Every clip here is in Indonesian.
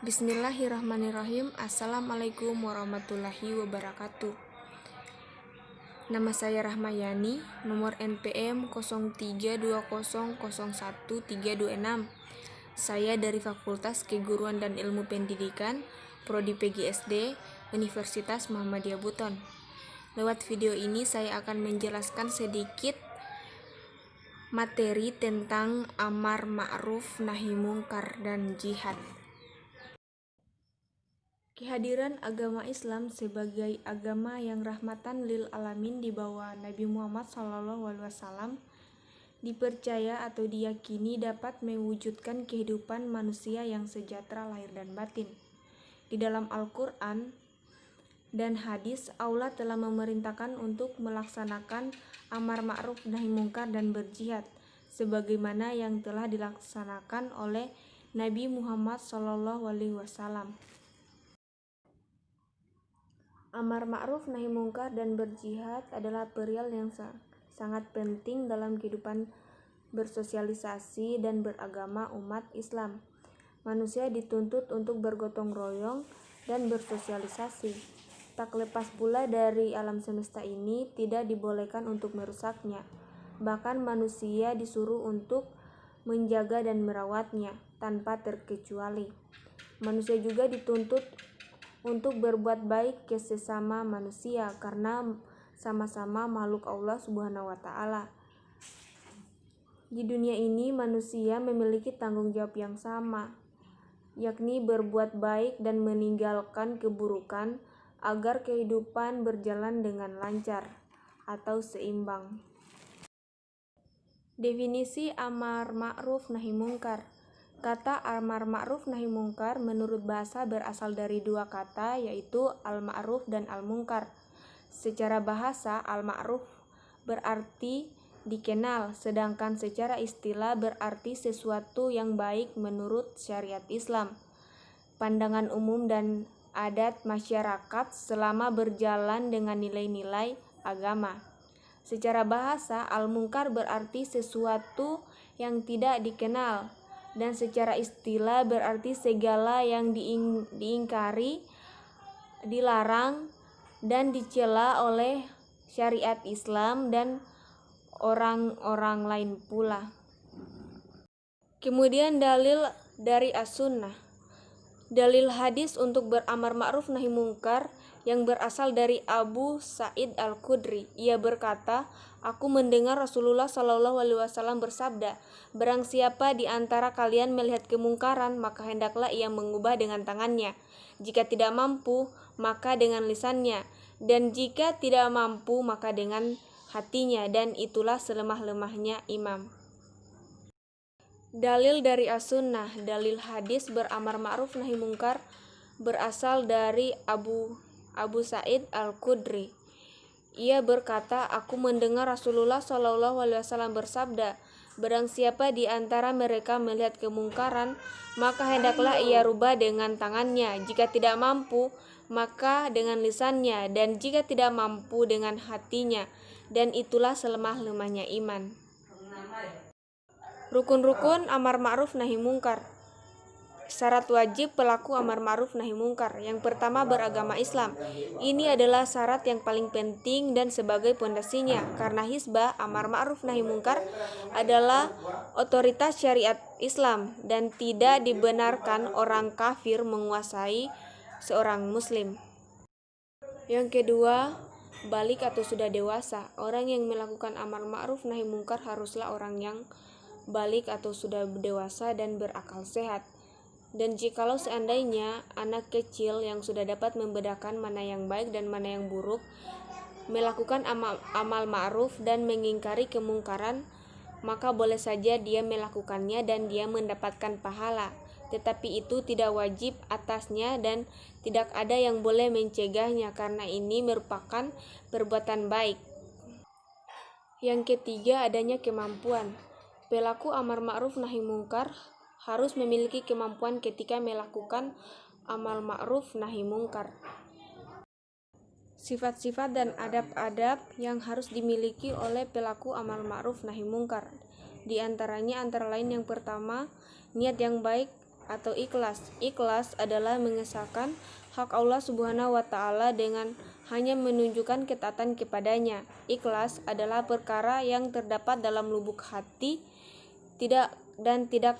Bismillahirrahmanirrahim. Assalamualaikum warahmatullahi wabarakatuh. Nama saya Rahmayani, nomor NPM 0320011326. Saya dari Fakultas Keguruan dan Ilmu Pendidikan, Prodi PGSD, Universitas Muhammadiyah Buton. Lewat video ini saya akan menjelaskan sedikit materi tentang amar ma'ruf nahi mungkar dan jihad. Kehadiran agama Islam sebagai agama yang rahmatan lil alamin di bawah Nabi Muhammad SAW dipercaya atau diyakini dapat mewujudkan kehidupan manusia yang sejahtera lahir dan batin. Di dalam Al-Quran dan hadis, Allah telah memerintahkan untuk melaksanakan amar ma'ruf nahi mungkar dan berjihad, sebagaimana yang telah dilaksanakan oleh Nabi Muhammad SAW. Amar ma'ruf nahi mungkar dan berjihad adalah perihal yang sangat penting dalam kehidupan bersosialisasi dan beragama umat Islam. Manusia dituntut untuk bergotong royong dan bersosialisasi. Tak lepas pula dari alam semesta ini tidak dibolehkan untuk merusaknya. Bahkan manusia disuruh untuk menjaga dan merawatnya tanpa terkecuali. Manusia juga dituntut untuk berbuat baik ke sesama manusia karena sama-sama makhluk Allah Subhanahu wa Ta'ala. Di dunia ini manusia memiliki tanggung jawab yang sama, yakni berbuat baik dan meninggalkan keburukan agar kehidupan berjalan dengan lancar atau seimbang. Definisi amar ma'ruf nahi mungkar. Kata amar ma'ruf nahi mungkar menurut bahasa berasal dari dua kata, yaitu al-ma'ruf dan al-mungkar. Secara bahasa, al-ma'ruf berarti dikenal, sedangkan secara istilah berarti sesuatu yang baik menurut syariat Islam, pandangan umum dan adat masyarakat selama berjalan dengan nilai-nilai agama. Secara bahasa, al-mungkar berarti sesuatu yang tidak dikenal, dan secara istilah berarti segala yang diingkari, dilarang, dan dicela oleh syariat Islam dan orang-orang lain pula. Kemudian dalil dari as-sunnah. Dalil hadis untuk beramar ma'ruf nahi mungkar yang berasal dari Abu Sa'id Al-Khudri. Ia berkata, "Aku mendengar Rasulullah SAW bersabda, barang siapa di antara kalian melihat kemungkaran, maka hendaklah ia mengubah dengan tangannya. Jika tidak mampu, maka dengan lisannya. Dan jika tidak mampu, maka dengan hatinya. Dan itulah selemah-lemahnya imam." Dalil dari as-sunnah. Dalil hadis beramar ma'ruf nahi mungkar berasal dari Abu Sa'id Al-Khudri. Ia berkata, "Aku mendengar Rasulullah SAW bersabda, barang siapa di antara mereka melihat kemungkaran, maka hendaklah ia rubah dengan tangannya. Jika tidak mampu, maka dengan lisannya, dan jika tidak mampu dengan hatinya, dan itulah selemah-lemahnya iman." Rukun-rukun amar ma'ruf nahi mungkar. Syarat wajib pelaku amar ma'ruf nahi mungkar. Yang pertama, beragama Islam. Ini adalah syarat yang paling penting dan sebagai pondasinya, karena hizbah amar ma'ruf nahi mungkar adalah otoritas syariat Islam dan tidak dibenarkan orang kafir menguasai seorang muslim. Yang kedua, balik atau sudah dewasa. Orang yang melakukan amar ma'ruf nahi mungkar haruslah orang yang balik atau sudah dewasa dan berakal sehat. Dan jikalau seandainya anak kecil yang sudah dapat membedakan mana yang baik dan mana yang buruk, melakukan amal ma'ruf dan mengingkari kemungkaran, maka boleh saja dia melakukannya dan dia mendapatkan pahala. Tetapi itu tidak wajib atasnya dan tidak ada yang boleh mencegahnya, karena ini merupakan perbuatan baik. Yang ketiga, adanya kemampuan. Pelaku amar ma'ruf nahi mungkar harus memiliki kemampuan ketika melakukan amal ma'ruf nahi mungkar. Sifat-sifat dan adab-adab yang harus dimiliki oleh pelaku amal ma'ruf nahi mungkar. Di antaranya antara lain yang pertama, niat yang baik atau ikhlas. Ikhlas adalah mengesahkan hak Allah Subhanahu wa Ta'ala dengan hanya menunjukkan ketaatan kepadanya. Ikhlas adalah perkara yang terdapat dalam lubuk hati, tidak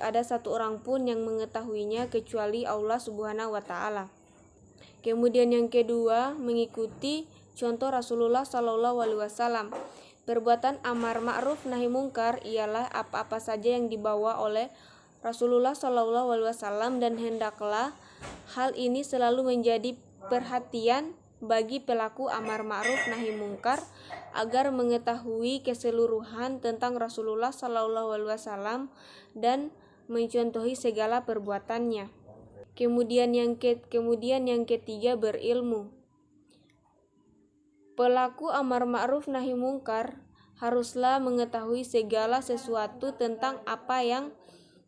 ada satu orang pun yang mengetahuinya kecuali Allah Subhanahu wa Ta'ala. Kemudian yang kedua, mengikuti contoh Rasulullah Shallallahu Alaihi Wasallam. Perbuatan amar ma'ruf nahi mungkar ialah apa-apa saja yang dibawa oleh Rasulullah Shallallahu Alaihi Wasallam, dan hendaklah hal ini selalu menjadi perhatian bagi pelaku amar ma'ruf nahi mungkar agar mengetahui keseluruhan tentang Rasulullah Shallallahu Alaihi Wasallam dan mencontohi segala perbuatannya. Kemudian yang ketiga, berilmu. Pelaku amar ma'ruf nahi mungkar haruslah mengetahui segala sesuatu tentang apa yang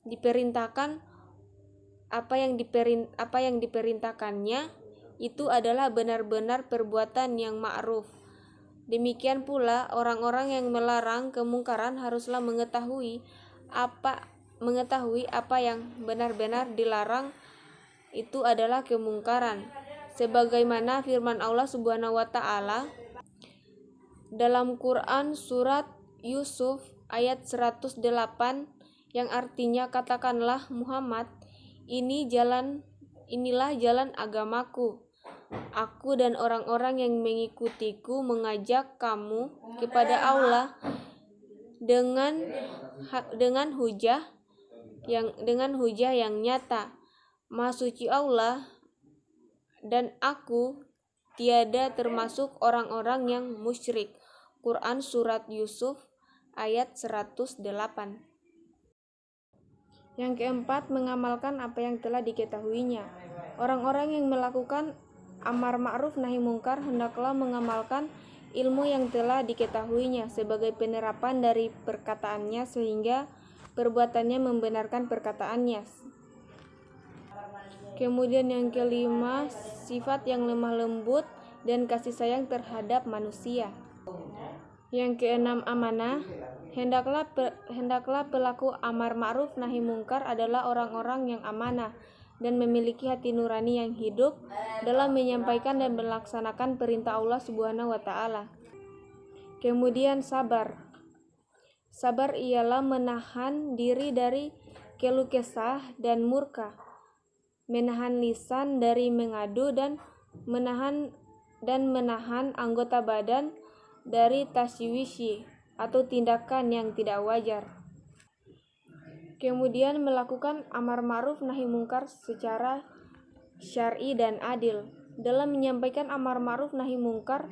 diperintahkannya itu adalah benar-benar perbuatan yang ma'ruf. Demikian pula orang-orang yang melarang kemungkaran haruslah mengetahui apa yang benar-benar dilarang itu adalah kemungkaran. Sebagaimana firman Allah Subhanahu wa Ta'ala dalam Quran surat Yusuf ayat 108 yang artinya, katakanlah Muhammad, inilah jalan agamaku. Aku dan orang-orang yang mengikutiku mengajak kamu kepada Allah dengan hujah yang nyata. Maha suci Allah dan aku tiada termasuk orang-orang yang musyrik. Quran surat Yusuf ayat 108. Yang keempat, mengamalkan apa yang telah diketahuinya. Orang-orang yang melakukan amar ma'ruf nahi mungkar hendaklah mengamalkan ilmu yang telah diketahuinya sebagai penerapan dari perkataannya sehingga perbuatannya membenarkan perkataannya. Kemudian yang kelima, sifat yang lemah lembut dan kasih sayang terhadap manusia. Yang keenam, amanah. Hendaklah pelaku amar ma'ruf nahi mungkar adalah orang-orang yang amanah dan memiliki hati nurani yang hidup dalam menyampaikan dan melaksanakan perintah Allah Subhanahu wa Ta'ala. Kemudian sabar. Sabar ialah menahan diri dari keluh kesah dan murka, menahan lisan dari mengadu dan menahan anggota badan dari taswishi atau tindakan yang tidak wajar. Kemudian melakukan amar ma'ruf nahi mungkar secara syar'i dan adil. Dalam menyampaikan amar ma'ruf nahi mungkar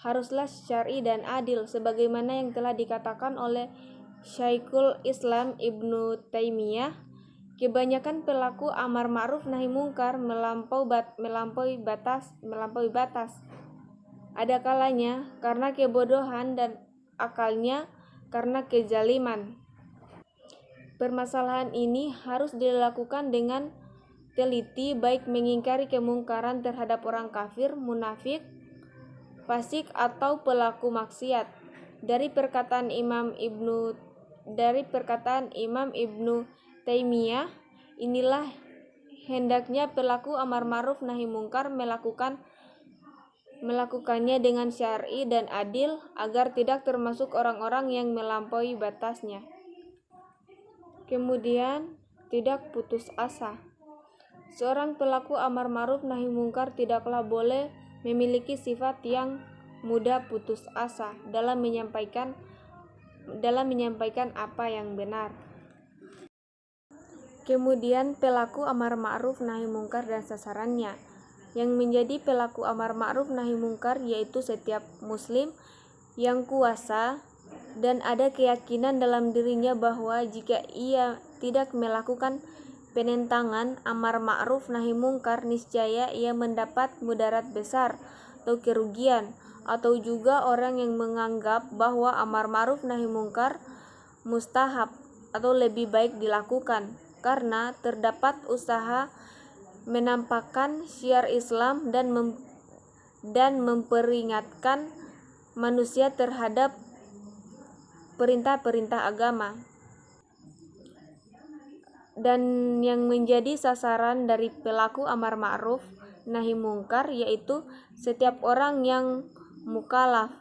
haruslah syar'i dan adil sebagaimana yang telah dikatakan oleh Syekhul Islam Ibnu Taimiyah. Kebanyakan pelaku amar ma'ruf nahi mungkar melampaui batas. Ada kalanya karena kebodohan dan akalnya karena kezaliman. Permasalahan ini harus dilakukan dengan teliti, baik mengingkari kemungkaran terhadap orang kafir, munafik, fasik atau pelaku maksiat. Dari perkataan Imam Ibnu Taimiyah, inilah hendaknya pelaku amar ma'ruf nahi mungkar melakukannya dengan syar'i dan adil agar tidak termasuk orang-orang yang melampaui batasnya. Kemudian tidak putus asa. Seorang pelaku amar ma'ruf nahi mungkar tidaklah boleh memiliki sifat yang mudah putus asa dalam menyampaikan apa yang benar. Kemudian pelaku amar ma'ruf nahi mungkar dan sasarannya. Yang menjadi pelaku amar ma'ruf nahi mungkar yaitu setiap muslim yang kuasa dan ada keyakinan dalam dirinya bahwa jika ia tidak melakukan penentangan amar ma'ruf nahi mungkar, niscaya ia mendapat mudarat besar atau kerugian. Atau juga orang yang menganggap bahwa amar ma'ruf nahi mungkar mustahab atau lebih baik dilakukan karena terdapat usaha menampakkan syiar Islam dan memperingatkan manusia terhadap perintah-perintah agama. dan yang menjadi sasaran dari pelaku amar ma'ruf nahi mungkar yaitu setiap orang yang mukallaf.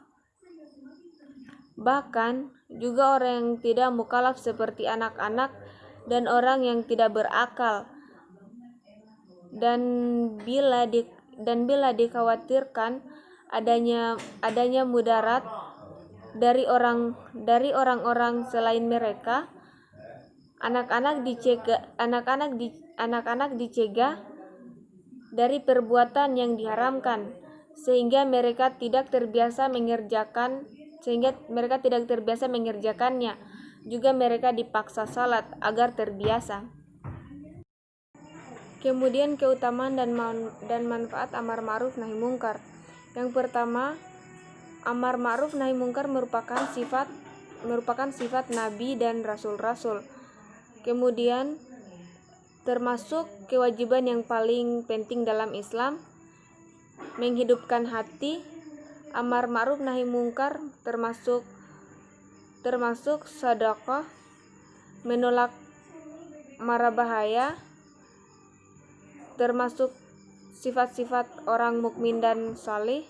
Bahkan juga orang yang tidak mukallaf seperti anak-anak dan orang yang tidak berakal. Dan bila dikhawatirkan adanya mudarat dari orang-orang selain mereka, anak-anak dicegah dari perbuatan yang diharamkan sehingga mereka tidak terbiasa mengerjakannya. Juga mereka dipaksa salat agar terbiasa. Kemudian keutamaan dan manfaat amar ma'ruf nahi mungkar. Yang pertama, amar ma'ruf nahi mungkar merupakan sifat nabi dan rasul-rasul. Kemudian termasuk kewajiban yang paling penting dalam Islam, menghidupkan hati. Amar ma'ruf nahi mungkar termasuk sedekah, menolak mara bahaya, termasuk sifat-sifat orang mukmin dan saleh.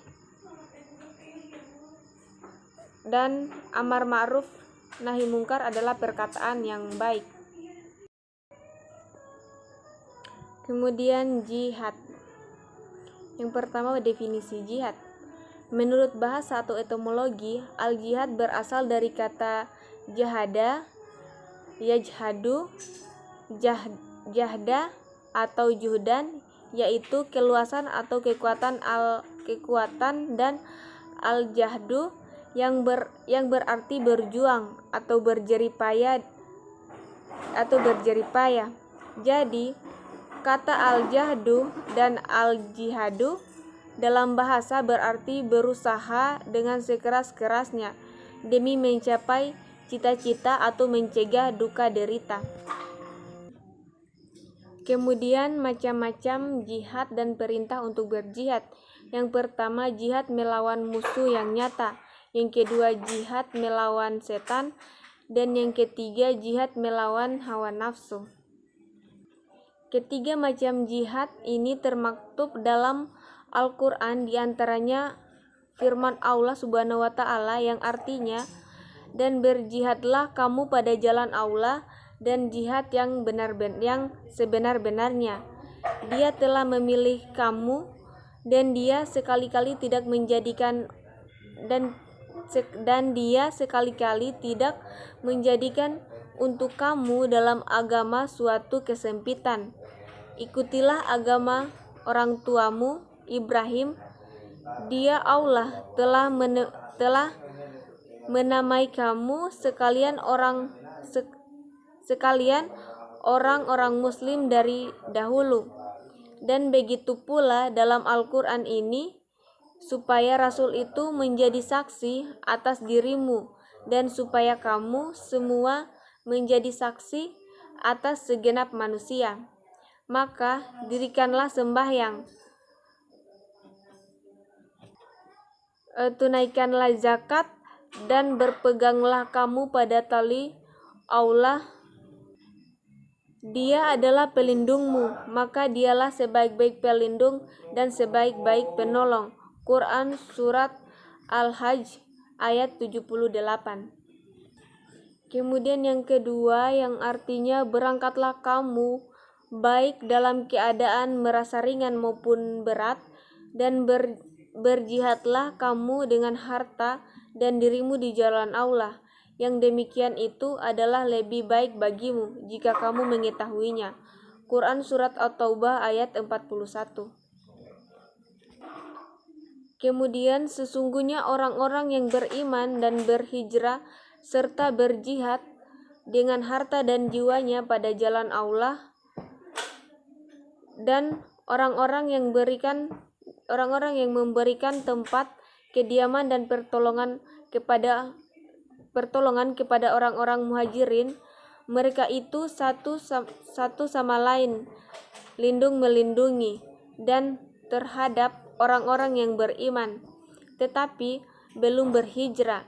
Dan amar ma'ruf nahi mungkar adalah perkataan yang baik. Kemudian jihad. Yang pertama, definisi jihad. Menurut bahasa atau etimologi, al-jihad berasal dari kata jahada, yajhadu, jahda atau juhdan, yaitu keluasan atau kekuatan, dan al-jahdu yang berarti berjuang atau berjerih payah. Jadi, kata al-jahdu dan al-jihadu dalam bahasa berarti berusaha dengan sekeras-kerasnya demi mencapai cita-cita atau mencegah duka derita. Kemudian macam-macam jihad dan perintah untuk berjihad. Yang pertama, jihad melawan musuh yang nyata. Yang kedua, jihad melawan setan. Dan yang ketiga, jihad melawan hawa nafsu. Ketiga macam jihad ini termaktub dalam Al-Quran, diantaranya firman Allah Subhanahu wa Ta'ala yang artinya, dan berjihadlah kamu pada jalan Allah dan jihad yang sebenar-benarnya. Dia telah memilih kamu dan dia sekali-kali tidak menjadikan untuk kamu dalam agama suatu kesempitan. Ikutilah agama orang tuamu Ibrahim. Dia Allah telah menamai kamu sekalian orang-orang muslim dari dahulu. Dan begitu pula dalam Al-Quran ini, supaya Rasul itu menjadi saksi atas dirimu dan supaya kamu semua menjadi saksi atas segenap manusia. Maka dirikanlah sembahyang, tunaikanlah zakat, dan berpeganglah kamu pada tali Allah. Dia adalah pelindungmu, maka dialah sebaik-baik pelindung dan sebaik-baik penolong. Quran Surat Al-Hajj ayat 78. Kemudian yang kedua, yang artinya berangkatlah kamu baik dalam keadaan merasa ringan maupun berat, dan berjihadlah kamu dengan harta dan dirimu di jalan Allah. Yang demikian itu adalah lebih baik bagimu jika kamu mengetahuinya. Quran Surat At-Taubah ayat 41. Kemudian sesungguhnya orang-orang yang beriman dan berhijrah serta berjihad dengan harta dan jiwanya pada jalan Allah, dan orang-orang yang memberikan tempat kediaman dan pertolongan kepada orang-orang muhajirin, mereka itu satu sama lain lindung melindungi dan terhadap orang-orang yang beriman tetapi belum berhijrah,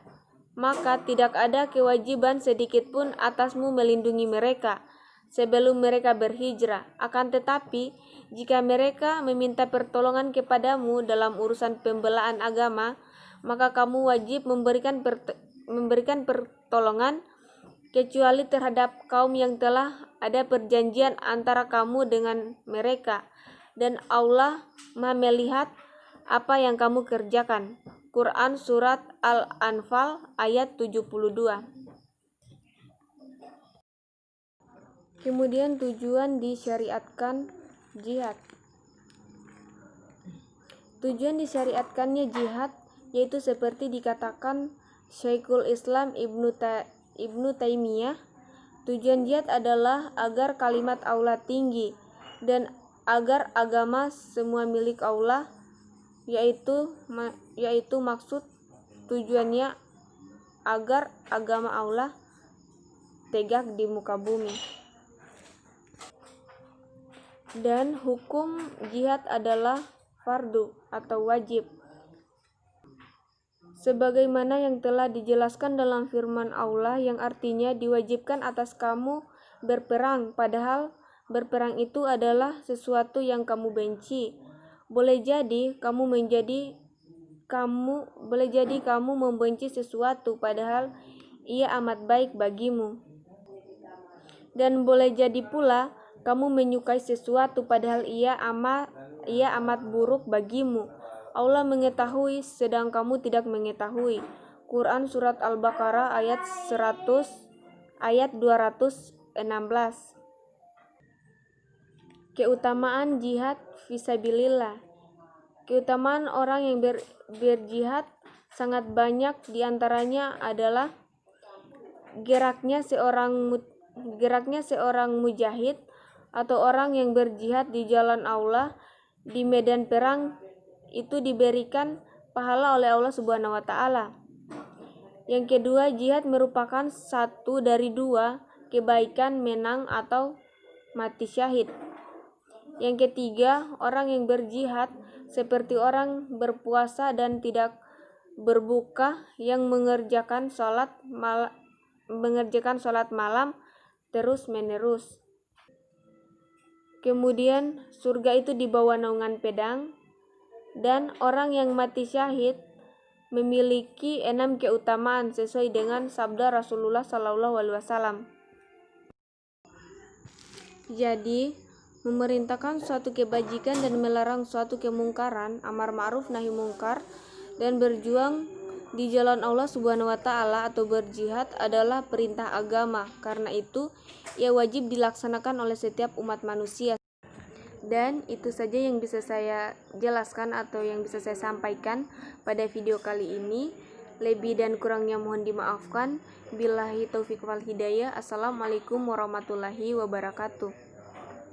maka tidak ada kewajiban sedikitpun atasmu melindungi mereka, sebelum mereka berhijrah. Akan tetapi, jika mereka meminta pertolongan kepadamu dalam urusan pembelaan agama, maka kamu wajib memberikan pertolongan kecuali terhadap kaum yang telah ada perjanjian antara kamu dengan mereka, dan Allah Maha melihat apa yang kamu kerjakan. Quran Surat Al-Anfal ayat 72. Kemudian tujuan disyariatkan jihad. Tujuan disyariatkannya jihad yaitu seperti dikatakan Syekhul Islam Ibnu Taimiyah, tujuan jihad adalah agar kalimat Allah tinggi dan agar agama semua milik Allah, yaitu maksud tujuannya agar agama Allah tegak di muka bumi. Dan hukum jihad adalah fardu atau wajib, sebagaimana yang telah dijelaskan dalam firman Allah yang artinya diwajibkan atas kamu berperang, padahal berperang itu adalah sesuatu yang kamu benci. Boleh jadi kamu membenci sesuatu padahal ia amat baik bagimu. Dan boleh jadi pula kamu menyukai sesuatu padahal ia amat buruk bagimu. Allah mengetahui sedang kamu tidak mengetahui. Quran Surat Al-Baqarah ayat 216. Keutamaan jihad fisabilillah. Keutamaan orang yang berjihad sangat banyak, diantaranya adalah geraknya seorang mujahid atau orang yang berjihad di jalan Allah di medan perang itu diberikan pahala oleh Allah Subhanahu wa taala. Yang kedua, jihad merupakan satu dari dua kebaikan menang atau mati syahid. Yang ketiga, orang yang berjihad seperti orang berpuasa dan tidak berbuka yang mengerjakan sholat malam terus-menerus. Kemudian surga itu di bawah naungan pedang, dan orang yang mati syahid memiliki 6 keutamaan sesuai dengan sabda Rasulullah SAW. Jadi, memerintahkan suatu kebajikan dan melarang suatu kemungkaran, amar ma'ruf nahi mungkar, dan berjuang di jalan Allah Subhanahu wa taala atau berjihad adalah perintah agama. Karena itu, ia wajib dilaksanakan oleh setiap umat manusia. Dan itu saja yang bisa saya jelaskan atau yang bisa saya sampaikan pada video kali ini. Lebih dan kurangnya mohon dimaafkan. Billahi taufiq wal hidayah. Assalamualaikum warahmatullahi wabarakatuh.